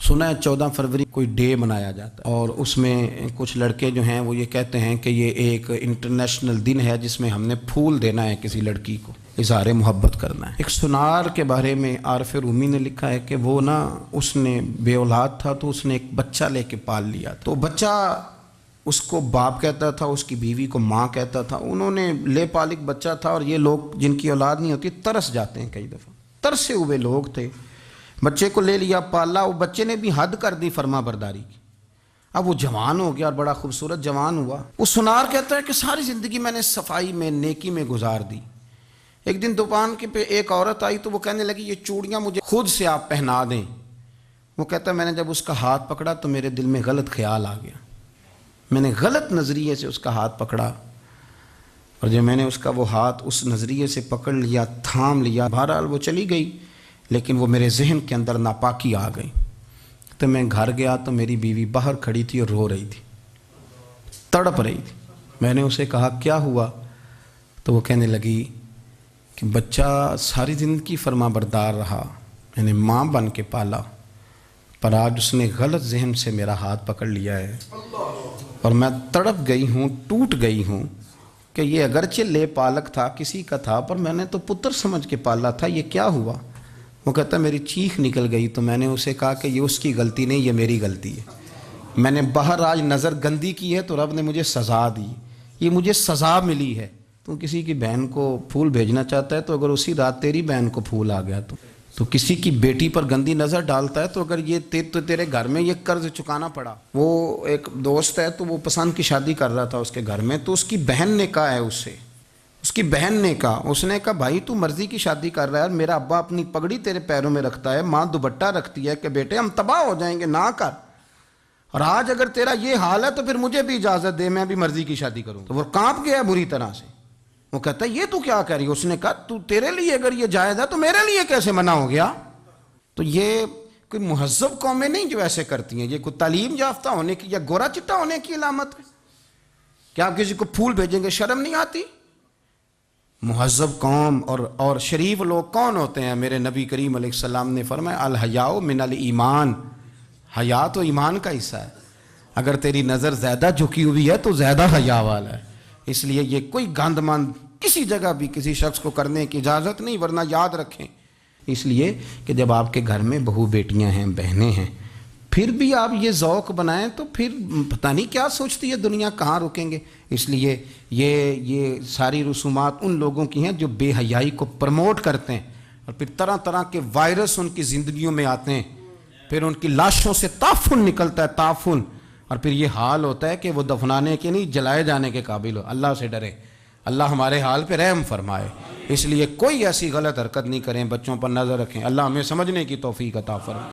سنا ہے 14 فروری کوئی ڈے منایا جاتا ہے اور اس میں کچھ لڑکے جو ہیں وہ یہ کہتے ہیں کہ یہ ایک انٹرنیشنل دن ہے جس میں ہم نے پھول دینا ہے کسی لڑکی کو، اظہار محبت کرنا ہے۔ ایک سنار کے بارے میں عارف رومی نے لکھا ہے کہ وہ اس نے بے اولاد تھا تو اس نے ایک بچہ لے کے پال لیا، تو بچہ اس کو باپ کہتا تھا، اس کی بیوی کو ماں کہتا تھا۔ انہوں نے لے پال ایک بچہ تھا، اور یہ لوگ جن کی اولاد نہیں ہوتی ترس جاتے ہیں، کئی دفعہ ترسے ہوئے لوگ تھے، بچے کو لے لیا پالا، وہ بچے نے بھی حد کر دی فرما برداری کی، اب وہ جوان ہو گیا اور بڑا خوبصورت جوان ہوا۔ وہ سنار کہتا ہے کہ ساری زندگی میں نے صفائی میں نیکی میں گزار دی، ایک دن دکان کے پہ ایک عورت آئی تو وہ کہنے لگی یہ چوڑیاں مجھے خود سے آپ پہنا دیں۔ وہ کہتا ہے میں نے جب اس کا ہاتھ پکڑا تو میرے دل میں غلط خیال آ گیا، میں نے غلط نظریے سے اس کا ہاتھ پکڑا، اور جب میں نے اس کا وہ ہاتھ اس نظریے سے پکڑ لیا، تھام لیا، بہرحال وہ چلی گئی، لیکن وہ میرے ذہن کے اندر ناپاکی آ گئی۔ تو میں گھر گیا تو میری بیوی باہر کھڑی تھی اور رو رہی تھی، تڑپ رہی تھی۔ میں نے اسے کہا کیا ہوا؟ تو وہ کہنے لگی کہ بچہ ساری زندگی فرما بردار رہا، میں نے ماں بن کے پالا، پر آج اس نے غلط ذہن سے میرا ہاتھ پکڑ لیا ہے، اور میں تڑپ گئی ہوں، ٹوٹ گئی ہوں کہ یہ اگرچہ لے پالک تھا، کسی کا تھا، پر میں نے تو پتر سمجھ کے پالا تھا، یہ کیا ہوا؟ وہ کہتا میری چیخ نکل گئی، تو میں نے اسے کہا کہ یہ اس کی غلطی نہیں، یہ میری غلطی ہے، میں نے باہر آج نظر گندی کی ہے تو رب نے مجھے سزا دی، یہ مجھے سزا ملی ہے۔ تو کسی کی بہن کو پھول بھیجنا چاہتا ہے تو اگر اسی رات تیری بہن کو پھول آ گیا تو کسی کی بیٹی پر گندی نظر ڈالتا ہے تو اگر یہ تیرے گھر میں یہ قرض چکانا پڑا۔ وہ ایک دوست ہے تو وہ پسند کی شادی کر رہا تھا اس کے گھر میں، تو اس کی بہن نے کہا ہے اس کی بہن نے کہا، اس نے کہا بھائی تو مرضی کی شادی کر رہا ہے، میرا ابا اپنی پگڑی تیرے پیروں میں رکھتا ہے، ماں دوپٹہ رکھتی ہے کہ بیٹے ہم تباہ ہو جائیں گے، نہ کر، اور آج اگر تیرا یہ حال ہے تو پھر مجھے بھی اجازت دے، میں بھی مرضی کی شادی کروں۔ تو وہ کانپ گیا بری طرح سے، وہ کہتا ہے یہ تو کیا کر رہی ہے؟ اس نے کہا تو تیرے لیے اگر یہ جائز ہے تو میرے لیے کیسے منع ہو گیا؟ تو یہ کوئی مہذب قومیں نہیں جو ایسے کرتی ہیں، یہ کوئی تعلیم یافتہ ہونے کی یا گورا چٹا ہونے کی علامت ہے؟ کیا آپ کسی کو پھول بھیجیں گے؟ شرم نہیں آتی؟ مہذب قوم اور شریف لوگ کون ہوتے ہیں؟ میرے نبی کریم علیہ السلام نے فرمایا الحیاء من الایمان، حیا تو ایمان کا حصہ ہے، اگر تیری نظر زیادہ جھکی ہوئی ہے تو زیادہ حیا والا ہے، اس لیے یہ کوئی گند مند کسی جگہ بھی کسی شخص کو کرنے کی اجازت نہیں، ورنہ یاد رکھیں اس لیے کہ جب آپ کے گھر میں بہو بیٹیاں ہیں، بہنیں ہیں، پھر بھی آپ یہ ذوق بنائیں تو پھر پتہ نہیں کیا سوچتی ہے دنیا، کہاں رکیں گے۔ اس لیے یہ ساری رسومات ان لوگوں کی ہیں جو بے حیائی کو پروموٹ کرتے ہیں، اور پھر طرح طرح کے وائرس ان کی زندگیوں میں آتے ہیں، پھر ان کی لاشوں سے تعفن نکلتا ہے، تعفن، اور پھر یہ حال ہوتا ہے کہ وہ دفنانے کے نہیں جلائے جانے کے قابل ہو۔ اللہ سے ڈرے، اللہ ہمارے حال پہ رحم فرمائے، اس لیے کوئی ایسی غلط حرکت نہیں کریں، بچوں پر نظر رکھیں، اللہ ہمیں سمجھنے کی توفیق عطا فرمائے۔